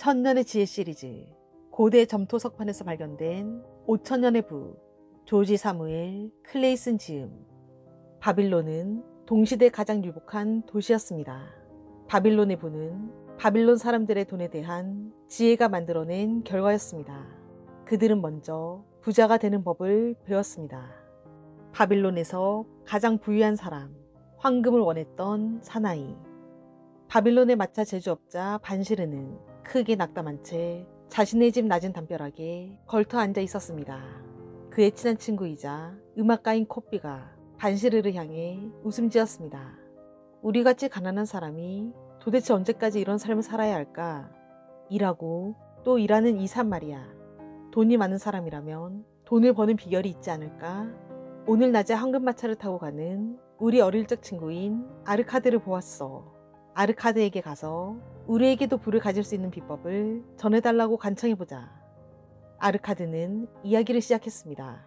천년의 지혜 시리즈, 고대 점토 석판에서 발견된 5천년의 부, 조지 사무엘 클레이슨 지음. 바빌론은 동시대 가장 유복한 도시였습니다. 바빌론의 부는 바빌론 사람들의 돈에 대한 지혜가 만들어낸 결과였습니다. 그들은 먼저 부자가 되는 법을 배웠습니다. 바빌론에서 가장 부유한 사람, 황금을 원했던 사나이. 바빌론의 마차 제조업자 반시르는 크게 낙담한 채 자신의 집 낮은 담벼락에 걸터 앉아 있었습니다. 그의 친한 친구이자 음악가인 콧비가 반시르를 향해 웃음 지었습니다. 우리같이 가난한 사람이 도대체 언제까지 이런 삶을 살아야 할까? 일하고 또 일하는 이 삶 말이야. 돈이 많은 사람이라면 돈을 버는 비결이 있지 않을까? 오늘 낮에 황금마차를 타고 가는 우리 어릴 적 친구인 아르카드를 보았어. 아르카드에게 가서 우리에게도 부를 가질 수 있는 비법을 전해달라고 간청해보자. 아르카드는 이야기를 시작했습니다.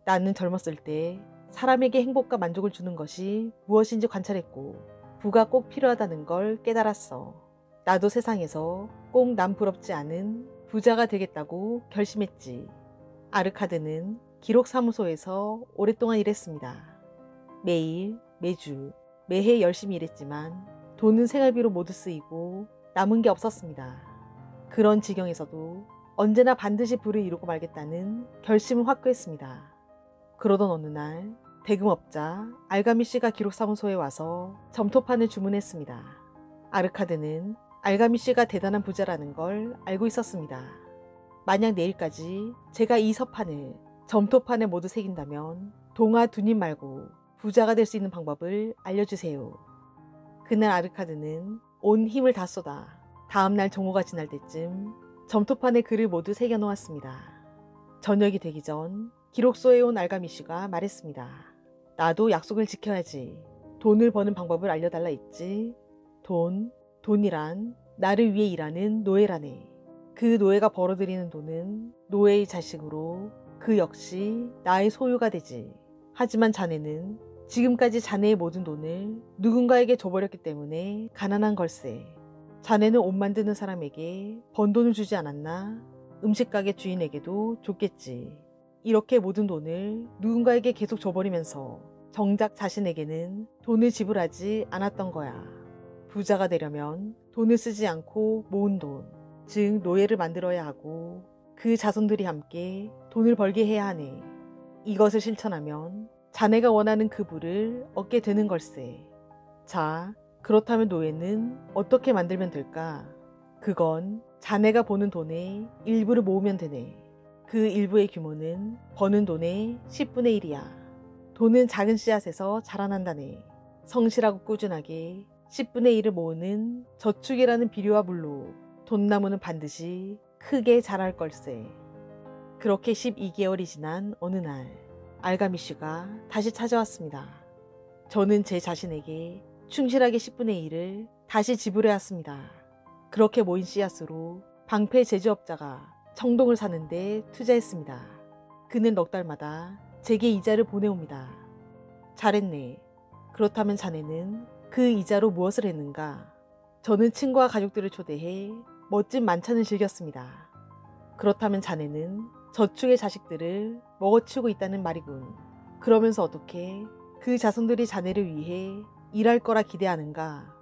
나는 젊었을 때 사람에게 행복과 만족을 주는 것이 무엇인지 관찰했고 부가 꼭 필요하다는 걸 깨달았어. 나도 세상에서 꼭 남 부럽지 않은 부자가 되겠다고 결심했지. 아르카드는 기록사무소에서 오랫동안 일했습니다. 매일, 매주, 매해 열심히 일했지만 돈은 생활비로 모두 쓰이고 남은 게 없었습니다. 그런 지경에서도 언제나 반드시 부를 이루고 말겠다는 결심을 확고했습니다. 그러던 어느 날 대금업자 알가미 씨가 기록사무소에 와서 점토판을 주문했습니다. 아르카드는 알가미 씨가 대단한 부자라는 걸 알고 있었습니다. 만약 내일까지 제가 이 서판을 점토판에 모두 새긴다면 동화 두님 말고 부자가 될 수 있는 방법을 알려주세요. 그날 아르카드는 온 힘을 다 쏟아 다음날 정오가 지날 때쯤 점토판에 글을 모두 새겨 놓았습니다. 저녁이 되기 전 기록소에 온 알가미 씨가 말했습니다. 나도 약속을 지켜야지. 돈을 버는 방법을 알려달라 했지. 돈이란 나를 위해 일하는 노예라네. 그 노예가 벌어들이는 돈은 노예의 자식으로 그 역시 나의 소유가 되지. 하지만 자네는 지금까지 자네의 모든 돈을 누군가에게 줘버렸기 때문에 가난한 걸세. 자네는 옷 만드는 사람에게 번 돈을 주지 않았나? 음식가게 주인에게도 줬겠지. 이렇게 모든 돈을 누군가에게 계속 줘버리면서 정작 자신에게는 돈을 지불하지 않았던 거야. 부자가 되려면 돈을 쓰지 않고 모은 돈, 즉 노예를 만들어야 하고 그 자손들이 함께 돈을 벌게 해야 하네. 이것을 실천하면 자네가 원하는 그 부를 얻게 되는 걸세. 자, 그렇다면 노예는 어떻게 만들면 될까? 그건 자네가 버는 돈의 일부를 모으면 되네. 그 일부의 규모는 버는 돈의 10분의 1이야. 돈은 작은 씨앗에서 자라난다네. 성실하고 꾸준하게 10분의 1을 모으는 저축이라는 비료와 물로 돈나무는 반드시 크게 자랄 걸세. 그렇게 12개월이 지난 어느 날 알가미 씨가 다시 찾아왔습니다. 저는 제 자신에게 충실하게 10분의 1을 다시 지불해 왔습니다. 그렇게 모인 씨앗으로 방패 제조업자가 청동을 사는데 투자했습니다. 그는 넉 달마다 제게 이자를 보내옵니다. 잘했네. 그렇다면 자네는 그 이자로 무엇을 했는가? 저는 친구와 가족들을 초대해 멋진 만찬을 즐겼습니다. 그렇다면 자네는 저축의 자식들을 먹어치우고 있다는 말이군. 그러면서 어떻게 그 자손들이 자네를 위해 일할 거라 기대하는가?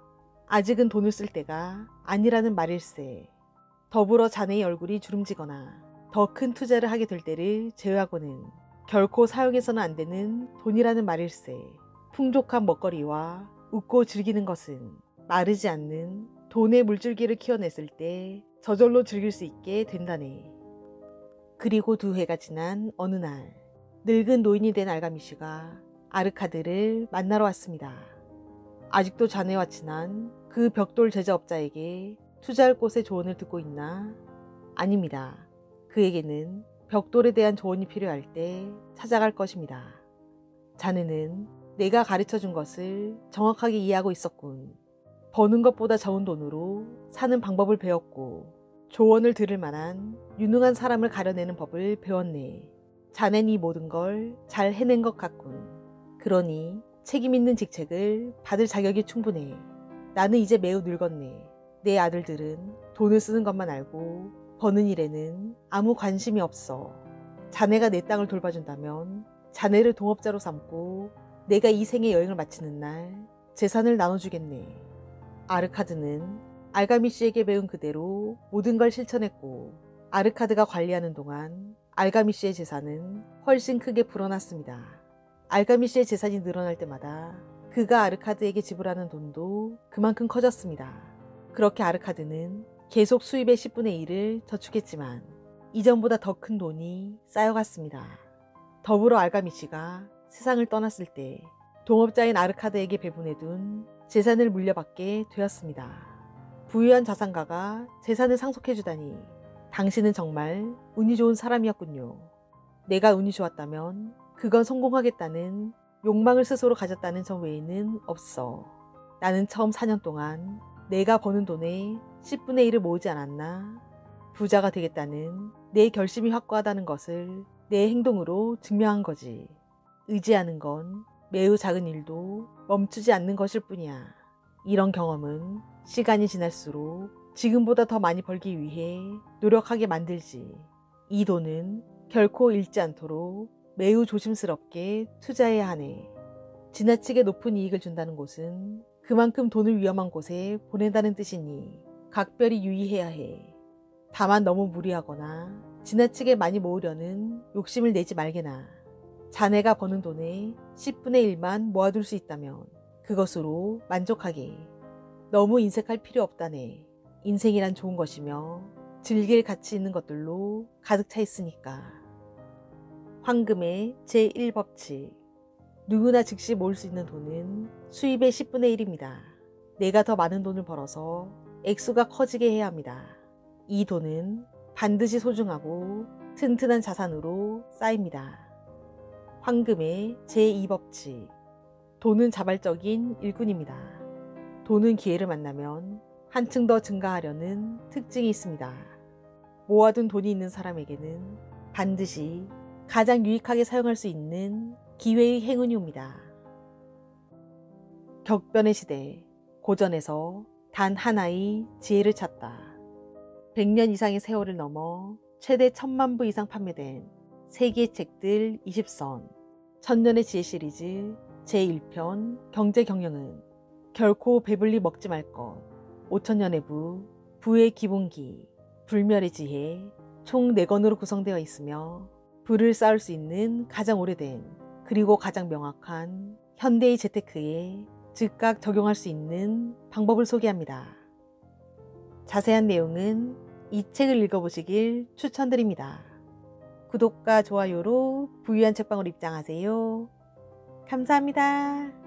아직은 돈을 쓸 때가 아니라는 말일세. 더불어 자네의 얼굴이 주름지거나 더 큰 투자를 하게 될 때를 제외하고는 결코 사용해서는 안 되는 돈이라는 말일세. 풍족한 먹거리와 웃고 즐기는 것은 마르지 않는 돈의 물줄기를 키워냈을 때 저절로 즐길 수 있게 된다네. 그리고 2회가 지난 어느 날 늙은 노인이 된 알가미 씨가 아르카드를 만나러 왔습니다. 아직도 자네와 친한 그 벽돌 제자업자에게 투자할 곳의 조언을 듣고 있나? 아닙니다. 그에게는 벽돌에 대한 조언이 필요할 때 찾아갈 것입니다. 자네는 내가 가르쳐준 것을 정확하게 이해하고 있었군. 버는 것보다 적은 돈으로 사는 방법을 배웠고 조언을 들을 만한 유능한 사람을 가려내는 법을 배웠네. 자넨 이 모든 걸 잘 해낸 것 같군. 그러니 책임 있는 직책을 받을 자격이 충분해. 나는 이제 매우 늙었네. 내 아들들은 돈을 쓰는 것만 알고 버는 일에는 아무 관심이 없어. 자네가 내 땅을 돌봐준다면 자네를 동업자로 삼고 내가 이 생의 여행을 마치는 날 재산을 나눠주겠네. 아르카드는 알가미씨에게 배운 그대로 모든 걸 실천했고 아르카드가 관리하는 동안 알가미씨의 재산은 훨씬 크게 불어났습니다. 알가미씨의 재산이 늘어날 때마다 그가 아르카드에게 지불하는 돈도 그만큼 커졌습니다. 그렇게 아르카드는 계속 수입의 10분의 1을 저축했지만 이전보다 더 큰 돈이 쌓여갔습니다. 더불어 알가미씨가 세상을 떠났을 때 동업자인 아르카드에게 배분해둔 재산을 물려받게 되었습니다. 부유한 자산가가 재산을 상속해주다니 당신은 정말 운이 좋은 사람이었군요. 내가 운이 좋았다면 그건 성공하겠다는 욕망을 스스로 가졌다는 점 외에는 없어. 나는 처음 4년 동안 내가 버는 돈의 10분의 1을 모으지 않았나? 부자가 되겠다는 내 결심이 확고하다는 것을 내 행동으로 증명한 거지. 의지하는 건 매우 작은 일도 멈추지 않는 것일 뿐이야. 이런 경험은 시간이 지날수록 지금보다 더 많이 벌기 위해 노력하게 만들지. 이 돈은 결코 잃지 않도록 매우 조심스럽게 투자해야 하네. 지나치게 높은 이익을 준다는 곳은 그만큼 돈을 위험한 곳에 보낸다는 뜻이니 각별히 유의해야 해. 다만 너무 무리하거나 지나치게 많이 모으려는 욕심을 내지 말게나. 자네가 버는 돈의 10분의 1만 모아둘 수 있다면 그것으로 만족하게. 너무 인색할 필요 없다네. 인생이란 좋은 것이며 즐길 가치 있는 것들로 가득 차 있으니까. 황금의 제1법칙. 누구나 즉시 모을 수 있는 돈은 수입의 10분의 1입니다. 내가 더 많은 돈을 벌어서 액수가 커지게 해야 합니다. 이 돈은 반드시 소중하고 튼튼한 자산으로 쌓입니다. 황금의 제2법칙. 돈은 자발적인 일꾼입니다. 돈은 기회를 만나면 한층 더 증가하려는 특징이 있습니다. 모아둔 돈이 있는 사람에게는 반드시 가장 유익하게 사용할 수 있는 기회의 행운이 옵니다. 격변의 시대. 고전에서 단 하나의 지혜를 찾다. 100년 이상의 세월을 넘어 최대 1000만 부 이상 판매된 세계의 책들 20선. 천년의 지혜 시리즈 제1편 경제경영은 결코 배불리 먹지 말 것, 5000년의 부, 부의 기본기, 불멸의 지혜 총 4권으로 구성되어 있으며 부를 쌓을 수 있는 가장 오래된 그리고 가장 명확한 현대의 재테크에 즉각 적용할 수 있는 방법을 소개합니다. 자세한 내용은 이 책을 읽어보시길 추천드립니다. 구독과 좋아요로 부유한 책방으로 입장하세요. 감사합니다.